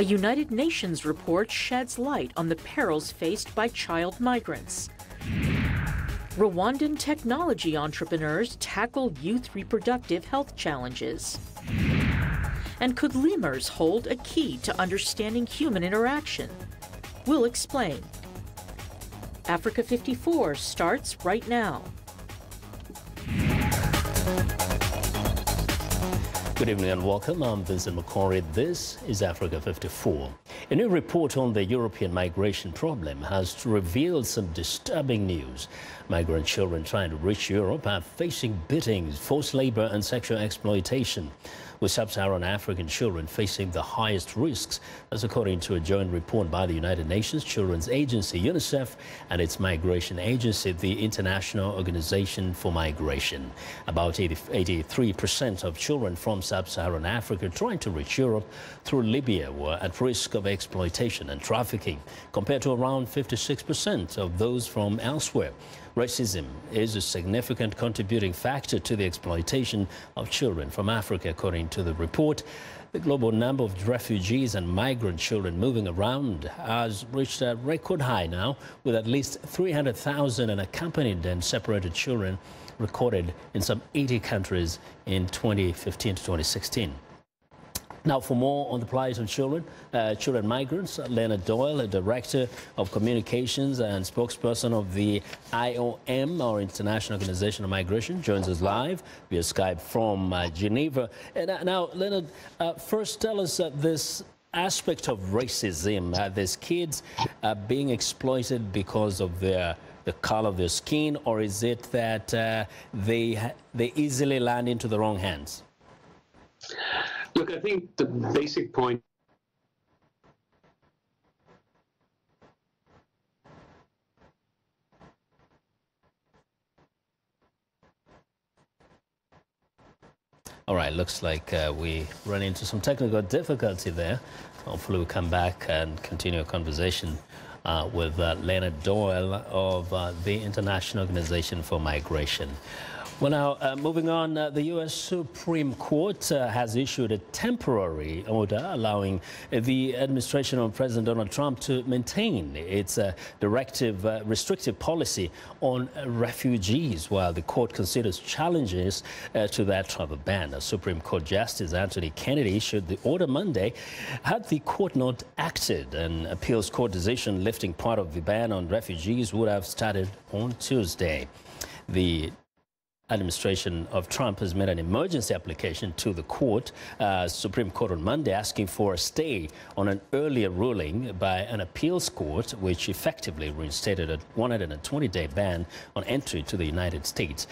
A United Nations report sheds light on the perils faced by child migrants. Rwandan technology entrepreneurs tackle youth reproductive health challenges. And could lemurs hold a key to understanding human interaction? We'll explain. Africa 54 starts right now. Good evening and welcome. I'm Vincent McCory. This is Africa 54. A new report on the European migration problem has revealed some disturbing news. Migrant children trying to reach Europe are facing beatings, forced labor and sexual exploitation, with sub-Saharan African children facing the highest risks, as according to a joint report by the United Nations Children's Agency, UNICEF, and its migration agency, the International Organization for Migration. About 83% of children from sub-Saharan Africa trying to reach Europe through Libya were at risk of exploitation and trafficking, compared to around 56% of those from elsewhere. Racism is a significant contributing factor to the exploitation of children from Africa, according to the report. The global number of refugees and migrant children moving around has reached a record high now, with at least 300,000 unaccompanied and separated children recorded in some 80 countries in 2015 to 2016. Now, for more on the plight of children migrants, Leonard Doyle, a Director of Communications and spokesperson of the IOM, or International Organization of Migration, joins us live via Skype from Geneva. And now, Leonard, first tell us this aspect of racism. These kids being exploited because of the color of their skin, or is it that they easily land into the wrong hands? Look, I think the basic point All right, looks like we run into some technical difficulty there. Hopefully we'll come back and continue a conversation with Leonard Doyle of the International Organization for Migration. Well, now, moving on, the U.S. Supreme Court has issued a temporary order allowing the administration of President Donald Trump to maintain its restrictive policy on refugees, while the court considers challenges to that travel ban. Supreme Court Justice Anthony Kennedy issued the order Monday. Had the court not acted, an appeals court decision lifting part of the ban on refugees would have started on Tuesday. The administration of Trump has made an emergency application to the Supreme Court on Monday, asking for a stay on an earlier ruling by an appeals court, which effectively reinstated a 120-day ban on entry to the United States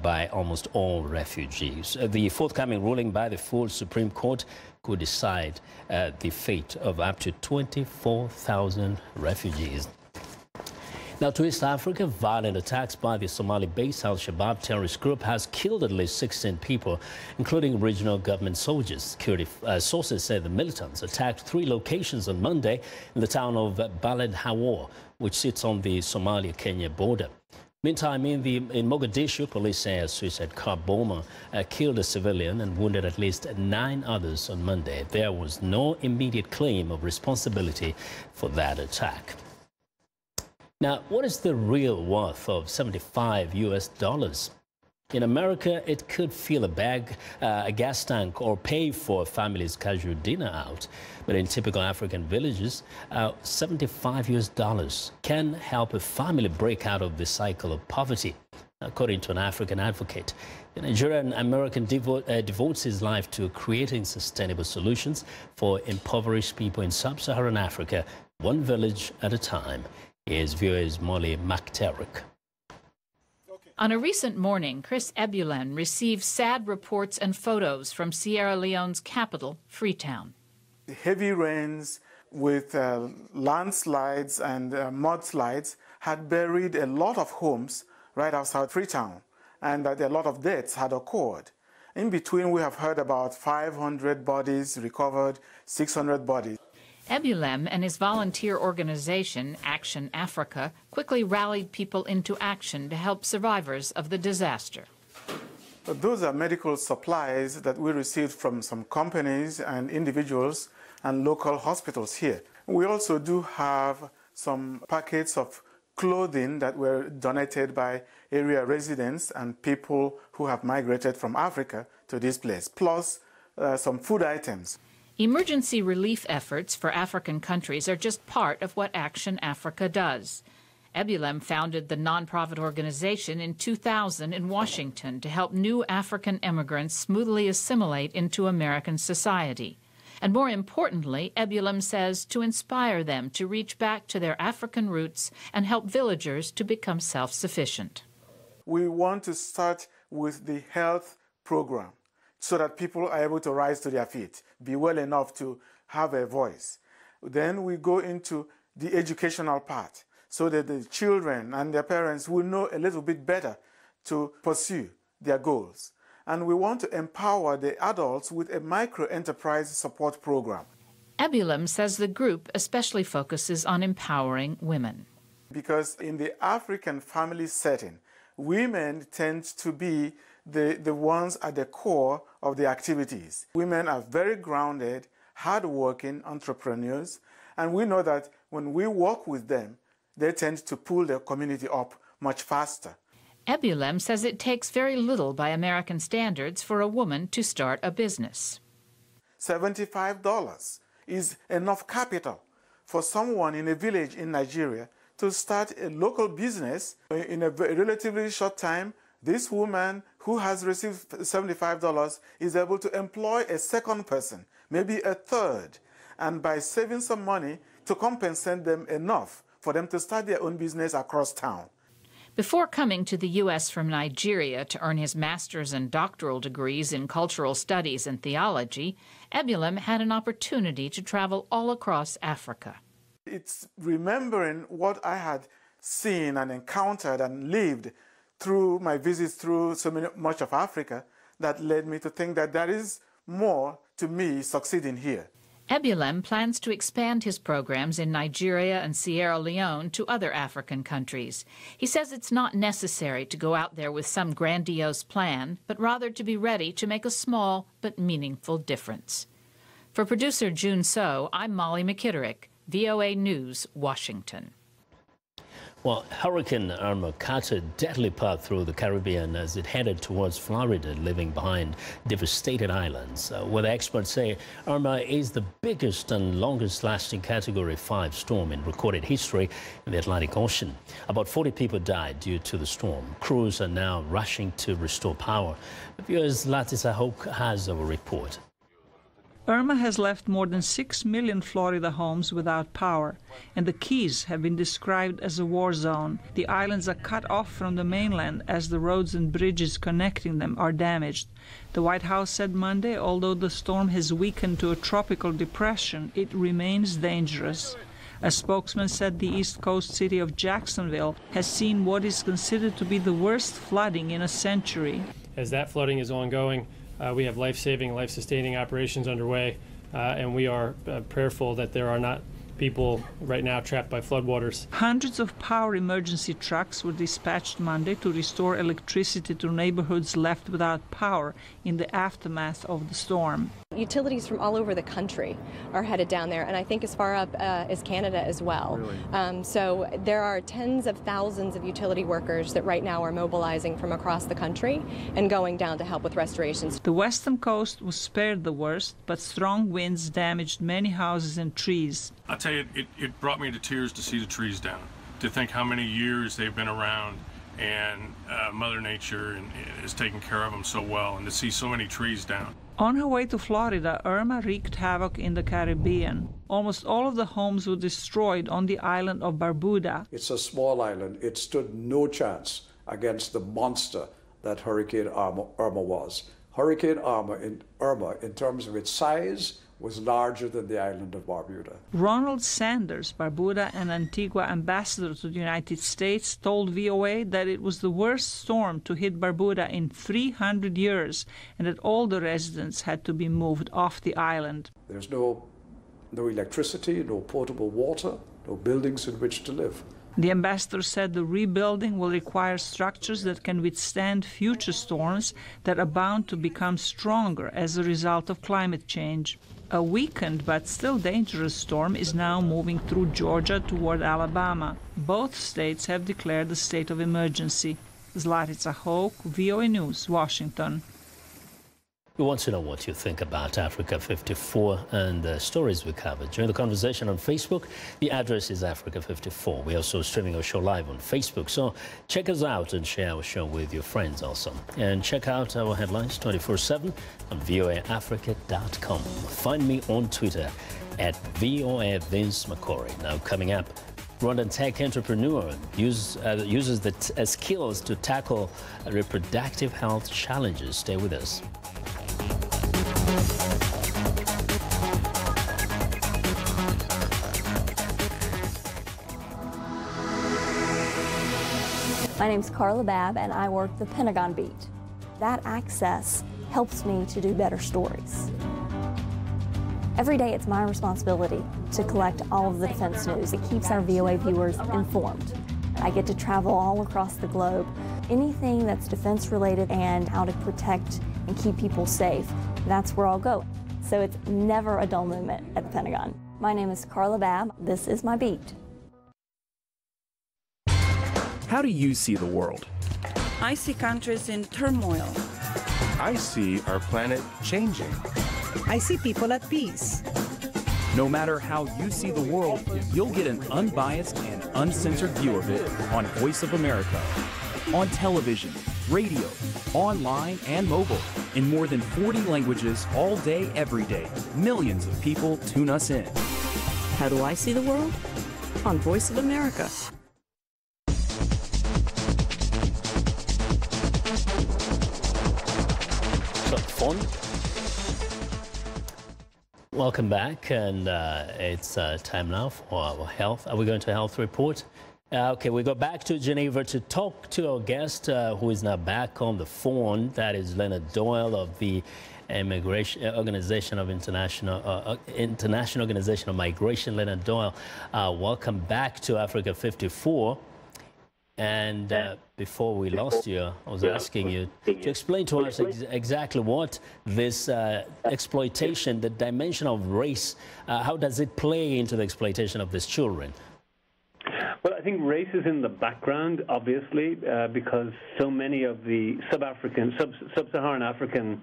by almost all refugees. The forthcoming ruling by the full Supreme Court could decide the fate of up to 24,000 refugees. Now, to East Africa, violent attacks by the Somali-based Al-Shabaab terrorist group has killed at least 16 people, including regional government soldiers. Security sources say the militants attacked 3 locations on Monday in the town of Balad Hawar, which sits on the Somalia-Kenya border. Meantime, in Mogadishu, police say a suicide car bomber killed a civilian and wounded at least 9 others on Monday. There was no immediate claim of responsibility for that attack. Now, what is the real worth of $75 US? In America, it could fill a gas tank or pay for a family's casual dinner out. But in typical African villages, $75 US can help a family break out of the cycle of poverty, according to an African advocate. The Nigerian American devotes his life to creating sustainable solutions for impoverished people in sub-Saharan Africa, one village at a time. Here's viewers Molly McTerrick. On a recent morning, Chris Ebulen received sad reports and photos from Sierra Leone's capital, Freetown. The heavy rains with landslides and mudslides had buried a lot of homes right outside Freetown, and that a lot of deaths had occurred. In between, we have heard about 500 bodies recovered, 600 bodies. Ebulem and his volunteer organization, Action Africa, quickly rallied people into action to help survivors of the disaster. Those are medical supplies that we received from some companies and individuals and local hospitals here. We also do have some packets of clothing that were donated by area residents and people who have migrated from Africa to this place, plus some food items. Emergency relief efforts for African countries are just part of what Action Africa does. Ebulem founded the nonprofit organization in 2000 in Washington to help new African immigrants smoothly assimilate into American society. And more importantly, Ebulem says to inspire them to reach back to their African roots and help villagers to become self-sufficient. We want to start with the health program so that people are able to rise to their feet, be well enough to have a voice. Then we go into the educational part so that the children and their parents will know a little bit better to pursue their goals. And we want to empower the adults with a micro-enterprise support program. Ebulem says the group especially focuses on empowering women. Because in the African family setting, women tend to be the ones at the core of the activities. Women are very grounded, hard-working entrepreneurs, and we know that when we work with them, they tend to pull their community up much faster. Ebulem says it takes very little by American standards for a woman to start a business. $75 is enough capital for someone in a village in Nigeria to start a local business. In a relatively short time, this woman who has received $75 is able to employ a second person, maybe a third, and by saving some money to compensate them enough for them to start their own business across town. Before coming to the U.S. from Nigeria to earn his master's and doctoral degrees in cultural studies and theology, Ebulem had an opportunity to travel all across Africa. It's remembering what I had seen and encountered and lived through my visits through much of Africa that led me to think that there is more to me succeeding here. Ebulem plans to expand his programs in Nigeria and Sierra Leone to other African countries. He says it's not necessary to go out there with some grandiose plan, but rather to be ready to make a small but meaningful difference. For producer June So, I'm Molly McKitterick, VOA News, Washington. Well, Hurricane Irma cut a deadly path through the Caribbean as it headed towards Florida, leaving behind devastated islands. What experts say, Irma is the biggest and longest-lasting Category 5 storm in recorded history in the Atlantic Ocean. About 40 people died due to the storm. Crews are now rushing to restore power. Viewers, Latisa Hoke has our report. Irma has left more than 6 million Florida homes without power, and the Keys have been described as a war zone. The islands are cut off from the mainland as the roads and bridges connecting them are damaged. The White House said Monday, although the storm has weakened to a tropical depression, it remains dangerous. A spokesman said the East Coast city of Jacksonville has seen what is considered to be the worst flooding in a century. As that flooding is ongoing, we have life-saving, life-sustaining operations underway, and we are prayerful that there are not people right now trapped by floodwaters. Hundreds of power emergency trucks were dispatched Monday to restore electricity to neighborhoods left without power in the aftermath of the storm. Utilities from all over the country are headed down there, and I think as far up as Canada as well. Really? So there are tens of thousands of utility workers that right now are mobilizing from across the country and going down to help with restorations. The western coast was spared the worst, but strong winds damaged many houses and trees. I'll tell you, it brought me to tears to see the trees down, to think how many years they've been around, and Mother Nature is taking care of them so well, and to see so many trees down. On her way to Florida, Irma wreaked havoc in the Caribbean. Almost all of the homes were destroyed on the island of Barbuda. It's a small island. It stood no chance against the monster that Hurricane Irma was. Hurricane Irma, in terms of its size, was larger than the island of Barbuda. Ronald Sanders, Barbuda and Antigua ambassador to the United States, told VOA that it was the worst storm to hit Barbuda in 300 years and that all the residents had to be moved off the island. There's no electricity, no potable water, no buildings in which to live. The ambassador said the rebuilding will require structures that can withstand future storms that are bound to become stronger as a result of climate change. A weakened but still dangerous storm is now moving through Georgia toward Alabama. Both states have declared a state of emergency. Zlatica Hoke, VOA News, Washington. We want to know what you think about Africa 54 and the stories we covered. Join the conversation on Facebook. The address is Africa 54. We're also streaming our show live on Facebook. So check us out and share our show with your friends also. And check out our headlines 24/7 on voaafrica.com. Find me on Twitter at VOA Vince McCory. Now coming up, Rwandan tech entrepreneur uses the skills to tackle reproductive health challenges. Stay with us. My name's Carla Babb, and I work the Pentagon beat. That access helps me to do better stories. Every day it's my responsibility to collect all of the defense news. It keeps our VOA viewers informed. I get to travel all across the globe. Anything that's defense related and how to protect and keep people safe, that's where I'll go. So it's never a dull moment at the Pentagon. My name is Carla Babb. This is my beat. How do you see the world? I see countries in turmoil. I see our planet changing. I see people at peace. No matter how you see the world, you'll get an unbiased and uncensored view of it on Voice of America. On television, radio, online, and mobile. In more than 40 languages all day, every day. Millions of people tune us in. How do I see the world? On Voice of America. Fun. Welcome back, and it's time now for our health. Are we going to health report? Okay, we go back to Geneva to talk to our guest, who is now back on the phone. That is Leonard Doyle of the Immigration Organization of International Organization of Migration. Leonard Doyle, welcome back to Africa 54. And before we lost you, I was asking you to explain to us exactly what this exploitation, the dimension of race, how does it play into the exploitation of these children? Well, I think race is in the background, obviously, because so many of the sub-Saharan African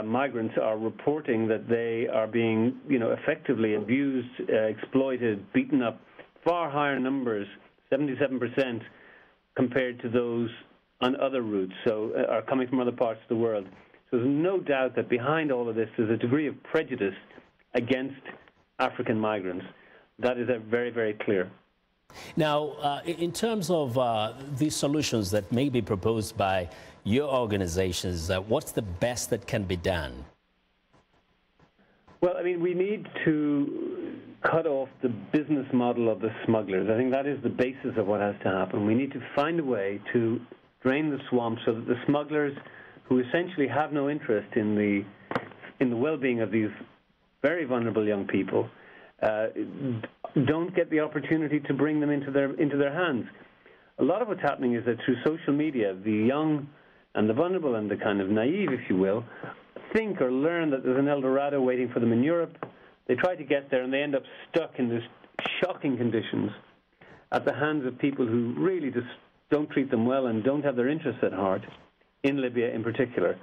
migrants are reporting that they are being, effectively abused, exploited, beaten up, far higher numbers, 77%, compared to those on other routes, so are coming from other parts of the world. So there's no doubt that behind all of this is a degree of prejudice against African migrants. That is very, very clear. Now, in terms of these solutions that may be proposed by your organizations, what's the best that can be done? Well, I mean, we need to cut off the business model of the smugglers. I think that is the basis of what has to happen. We need to find a way to drain the swamp so that the smugglers, who essentially have no interest in the well-being of these very vulnerable young people, don't get the opportunity to bring them into their hands. A lot of what's happening is that through social media, the young and the vulnerable and the kind of naive, if you will, think or learn that there's an El Dorado waiting for them in Europe. They try to get there and they end up stuck in this shocking conditions at the hands of people who really just don't treat them well and don't have their interests at heart, in Libya in particular.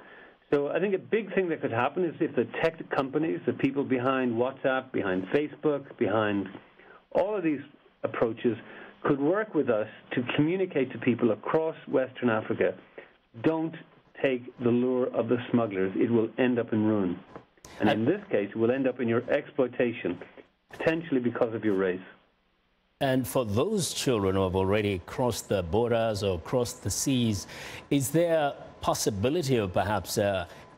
So I think a big thing that could happen is if the tech companies, the people behind WhatsApp, behind Facebook, behind all of these approaches could work with us to communicate to people across Western Africa, don't take the lure of the smugglers. It will end up in ruin. And in this case, it will end up in your exploitation, potentially because of your race. And for those children who have already crossed the borders or crossed the seas, is there possibility of perhaps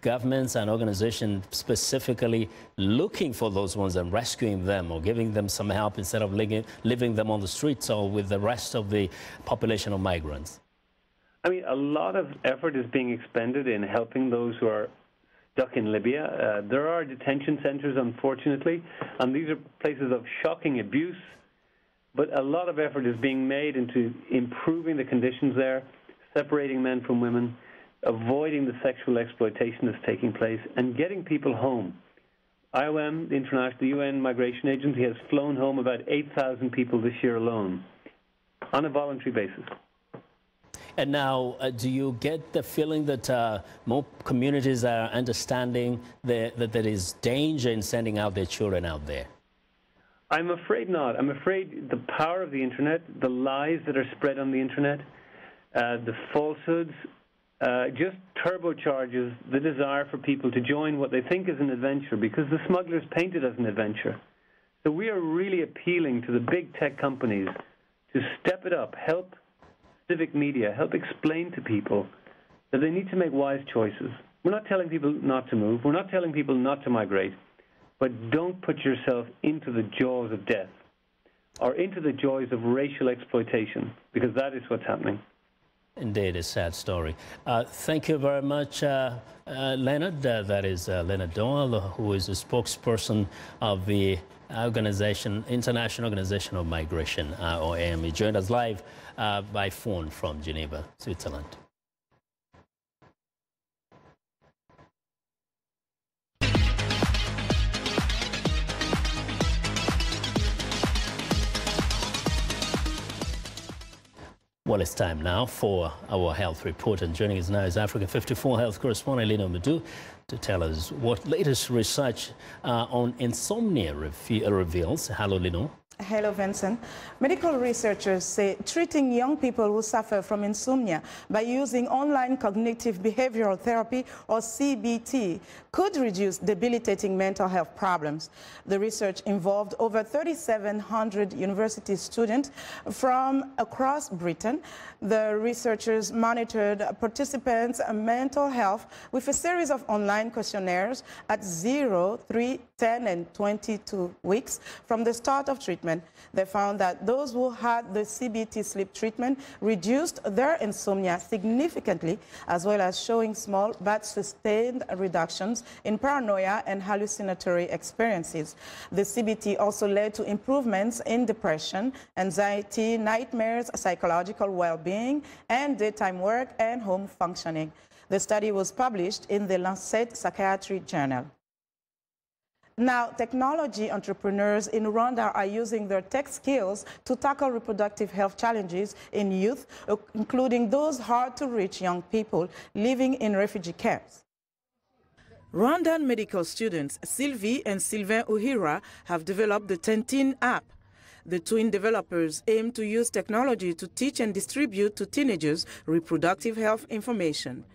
governments and organizations specifically looking for those ones and rescuing them or giving them some help instead of leaving them on the streets or with the rest of the population of migrants? I mean, a lot of effort is being expended in helping those who are stuck in Libya. There are detention centers, unfortunately, and these are places of shocking abuse. But a lot of effort is being made into improving the conditions there, separating men from women, avoiding the sexual exploitation that's taking place, and getting people home. IOM, the UN Migration Agency, has flown home about 8,000 people this year alone on a voluntary basis. And now, do you get the feeling that more communities are understanding that there is danger in sending out their children out there? I'm afraid not. I'm afraid the power of the Internet, the lies that are spread on the Internet, the falsehoods, just turbocharges the desire for people to join what they think is an adventure, because the smugglers paint it as an adventure. So we are really appealing to the big tech companies to step it up, help civic media, help explain to people that they need to make wise choices. We're not telling people not to move. We're not telling people not to migrate. But don't put yourself into the jaws of death or into the joys of racial exploitation, because that is what's happening. Indeed, a sad story. Thank you very much, Leonard. That is Leonard Doyle, who is a spokesperson of the International Organization of Migration, IOM. He joined us live by phone from Geneva, Switzerland. Well, it's time now for our health report, and joining us now is Africa 54 health correspondent Lino Madu to tell us what latest research on insomnia reveals. Hello, Lino. Hello, Vincent. Medical researchers say treating young people who suffer from insomnia by using online cognitive behavioral therapy, or CBT, could reduce debilitating mental health problems. The research involved over 3,700 university students from across Britain. The researchers monitored participants' mental health with a series of online questionnaires at 0, 3, 10, and 22 weeks from the start of treatment. They found that those who had the CBT sleep treatment reduced their insomnia significantly, as well as showing small but sustained reductions in paranoia and hallucinatory experiences. The CBT also led to improvements in depression, anxiety, nightmares, psychological well-being, and daytime work and home functioning. The study was published in the Lancet Psychiatry Journal. Now, technology entrepreneurs in Rwanda are using their tech skills to tackle reproductive health challenges in youth, including those hard-to-reach young people living in refugee camps. Rwandan medical students Sylvie and Sylvain Uhira have developed the Tintin app. The twin developers aim to use technology to teach and distribute to teenagers reproductive health information.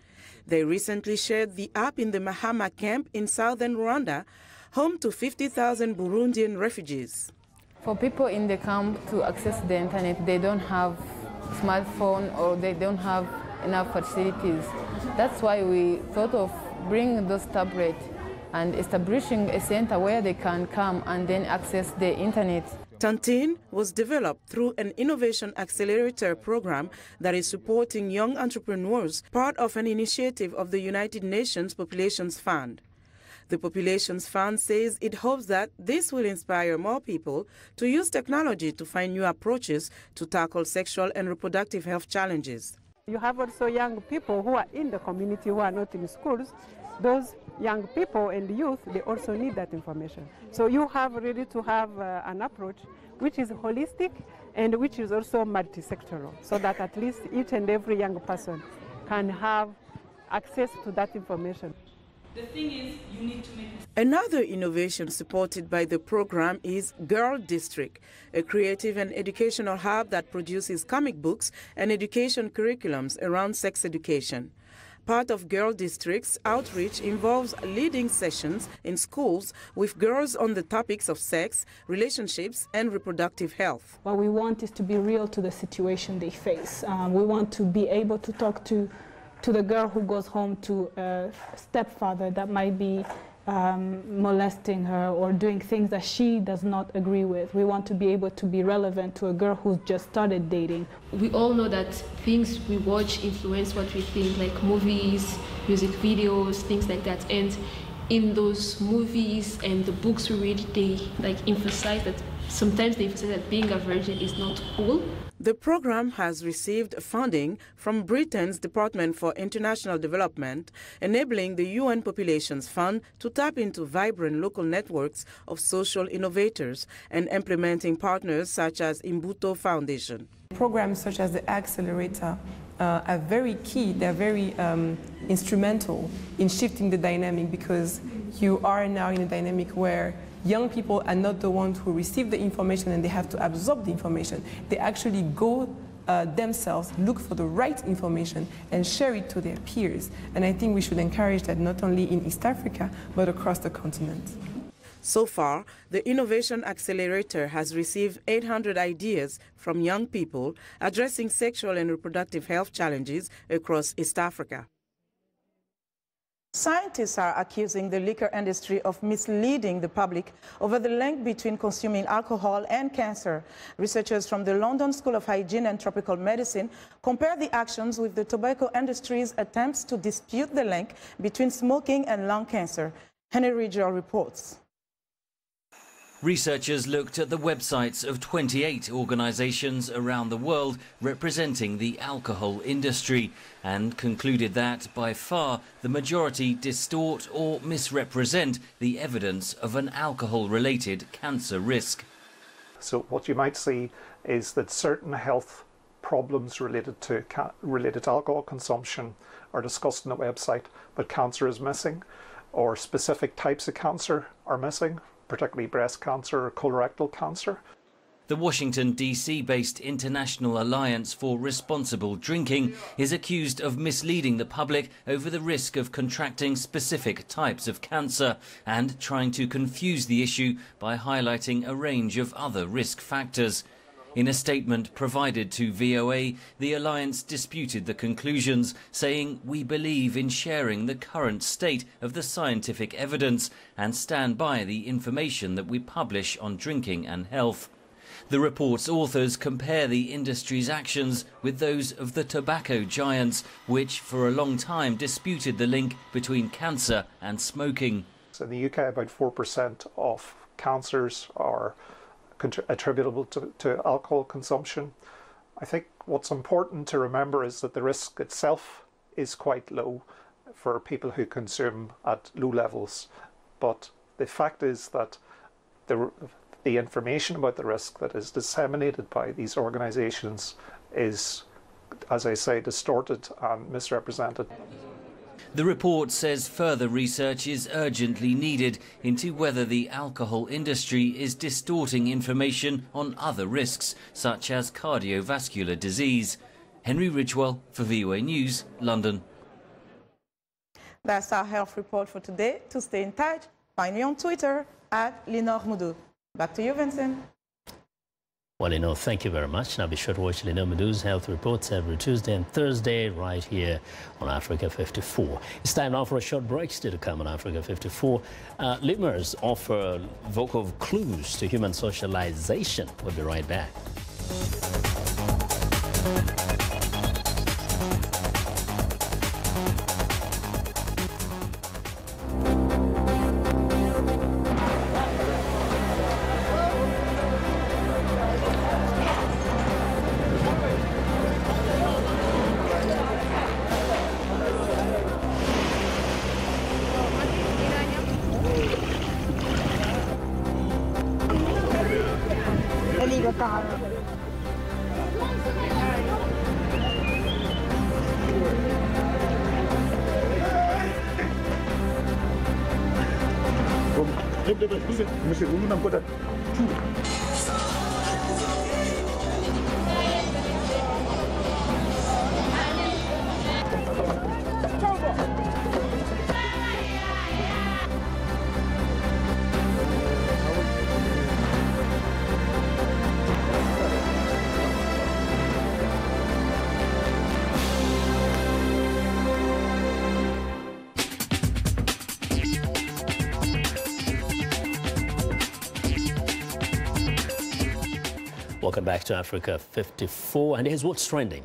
They recently shared the app in the Mahama camp in southern Rwanda, home to 50,000 Burundian refugees. For people in the camp to access the internet, they don't have smartphone or they don't have enough facilities. That's why we thought of bringing those tablets and establishing a center where they can come and then access the internet. Tintin was developed through an innovation accelerator program that is supporting young entrepreneurs, part of an initiative of the United Nations Populations Fund. The Populations Fund says it hopes that this will inspire more people to use technology to find new approaches to tackle sexual and reproductive health challenges. You have also young people who are in the community who are not in schools. Those young people and youth, they also need that information. So you have really to have an approach which is holistic and which is also multisectoral, so that at least each and every young person can have access to that information. The thing is, you need to make it. Another innovation supported by the program is Girl District, a creative and educational hub that produces comic books and education curriculums around sex education. Part of Girl District's outreach involves leading sessions in schools with girls on the topics of sex, relationships, and reproductive health. What we want is to be real to the situation they face. We want to be able to talk to the girl who goes home to a stepfather that might be molesting her or doing things that she does not agree with. We want to be able to be relevant to a girl who's just started dating. We all know that things we watch influence what we think, like movies, music videos, things like that. And in those movies and the books we read, they like emphasize that sometimes they say that being a virgin is not cool. The program has received funding from Britain's Department for International Development, enabling the UN Populations Fund to tap into vibrant local networks of social innovators and implementing partners such as Imbuto Foundation. Programs such as the Accelerator are very key, they're very instrumental in shifting the dynamic, because you are now in a dynamic where young people are not the ones who receive the information and they have to absorb the information. They actually go themselves, look for the right information and share it to their peers. And I think we should encourage that not only in East Africa, but across the continent. So far, the Innovation Accelerator has received 800 ideas from young people addressing sexual and reproductive health challenges across East Africa. Scientists are accusing the liquor industry of misleading the public over the link between consuming alcohol and cancer. Researchers from the London School of Hygiene and Tropical Medicine compare the actions with the tobacco industry's attempts to dispute the link between smoking and lung cancer. Henry Ridgell reports. Researchers looked at the websites of 28 organisations around the world representing the alcohol industry and concluded that, by far, the majority distort or misrepresent the evidence of an alcohol-related cancer risk. So what you might see is that certain health problems related to alcohol consumption are discussed on the website, but cancer is missing, or specific types of cancer are missing, particularly breast cancer or colorectal cancer. The Washington, D.C.-based International Alliance for Responsible Drinking is accused of misleading the public over the risk of contracting specific types of cancer and trying to confuse the issue by highlighting a range of other risk factors. In a statement provided to VOA, the Alliance disputed the conclusions, saying, "We believe in sharing the current state of the scientific evidence and stand by the information that we publish on drinking and health." The report's authors compare the industry's actions with those of the tobacco giants, which for a long time disputed the link between cancer and smoking. So in the UK, about 4% of cancers are attributable to alcohol consumption. I think what's important to remember is that the risk itself is quite low for people who consume at low levels. But the fact is that the information about the risk that is disseminated by these organisations is, as I say, distorted and misrepresented. The report says further research is urgently needed into whether the alcohol industry is distorting information on other risks, such as cardiovascular disease. Henry Ridgwell for VOA News, London. That's our health report for today. To stay in touch, find me on Twitter @LenorMoudou. Back to you, Vincent. Well, thank you very much. Now be sure to watch Leonard Doyle's health reports every Tuesday and Thursday right here on Africa 54. It's time now for a short break. Still to come on Africa 54. Lemurs offer vocal clues to human socialization. We'll be right back. Welcome back to Africa 54, and here's what's trending.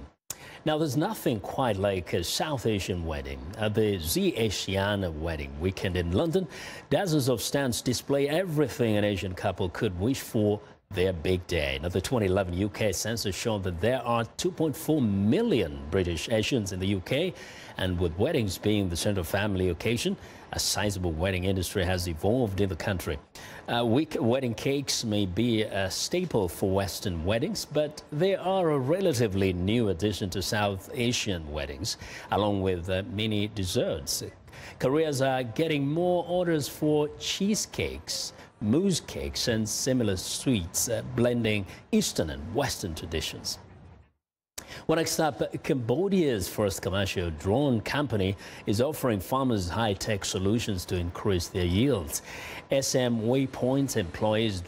Now, there's nothing quite like a South Asian wedding. At the Z-Asiana wedding weekend in London, dozens of stands display everything an Asian couple could wish for their big day. Now, the 2011 UK census showed that there are 2.4 million British Asians in the UK, and with weddings being the central family occasion, a sizable wedding industry has evolved in the country. Wedding cakes may be a staple for Western weddings, but they are a relatively new addition to South Asian weddings, along with many desserts. Koreans are getting more orders for cheesecakes, mousse cakes, and similar sweets, blending Eastern and Western traditions. Well, next up, Cambodia's first commercial drone company is offering farmers high-tech solutions to increase their yields. SM Waypoint employs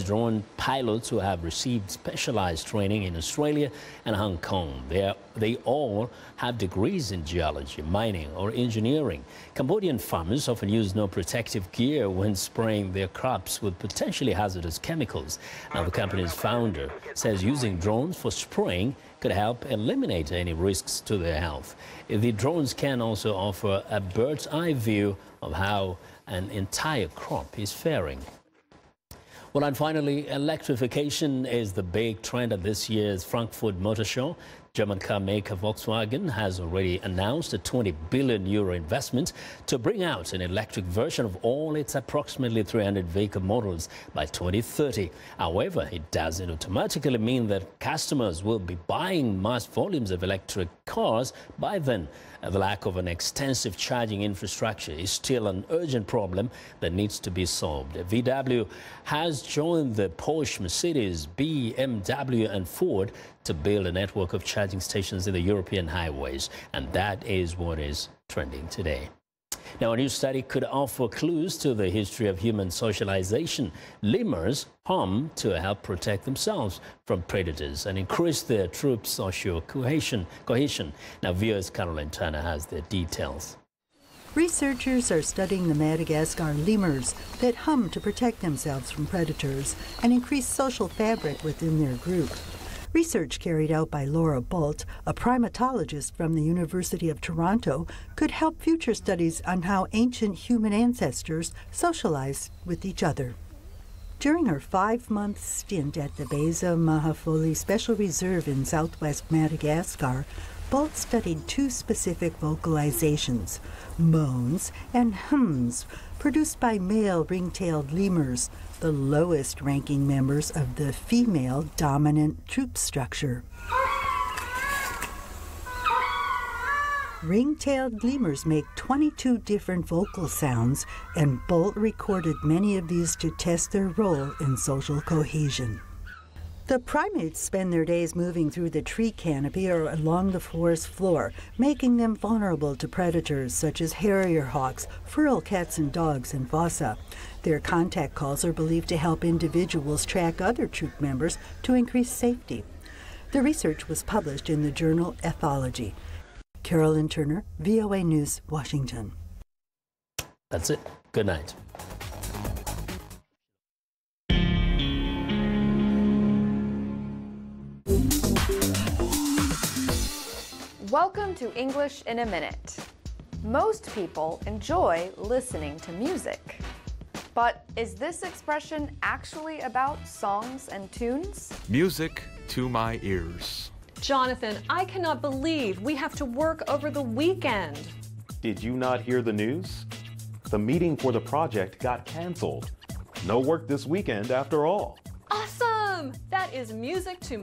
drone pilots who have received specialized training in Australia and Hong Kong. They all have degrees in geology, mining, or engineering. Cambodian farmers often use no protective gear when spraying their crops with potentially hazardous chemicals. Now, the company's founder says using drones for spraying could help eliminate any risks to their health. The drones can also offer a bird's eye view of how an entire crop is faring. Well, and finally, electrification is the big trend at this year's Frankfurt Motor Show. German car maker Volkswagen has already announced a €20 billion investment to bring out an electric version of all its approximately 300 vehicle models by 2030. However, it doesn't automatically mean that customers will be buying mass volumes of electric cars by then. The lack of an extensive charging infrastructure is still an urgent problem that needs to be solved. VW has joined the Porsche, Mercedes, BMW and Ford to build a network of charging stations in the European highways, and that is what is trending today. Now, a new study could offer clues to the history of human socialization. Lemurs hum to help protect themselves from predators and increase their troops' social cohesion. Now, viewers Caroline Turner has the details. Researchers are studying the Madagascar lemurs that hum to protect themselves from predators and increase social fabric within their group. Research carried out by Laura Bolt, a primatologist from the University of Toronto, could help future studies on how ancient human ancestors socialized with each other. During her 5-month stint at the Beza Mahafoli Special Reserve in southwest Madagascar, Bolt studied 2 specific vocalizations, moans and hums, produced by male ring-tailed lemurs, the lowest-ranking members of the female dominant troop structure. Ring-tailed lemurs make 22 different vocal sounds, and Bolt recorded many of these to test their role in social cohesion. The primates spend their days moving through the tree canopy or along the forest floor, making them vulnerable to predators such as harrier hawks, feral cats and dogs, and fossa. Their contact calls are believed to help individuals track other troop members to increase safety. The research was published in the journal Ethology. Carolyn Turner, VOA News, Washington. That's it. Good night. Welcome to English in a Minute. Most people enjoy listening to music. But is this expression actually about songs and tunes? Music to my ears. Jonathan, I cannot believe we have to work over the weekend. Did you not hear the news? The meeting for the project got canceled. No work this weekend after all. Awesome! That is music to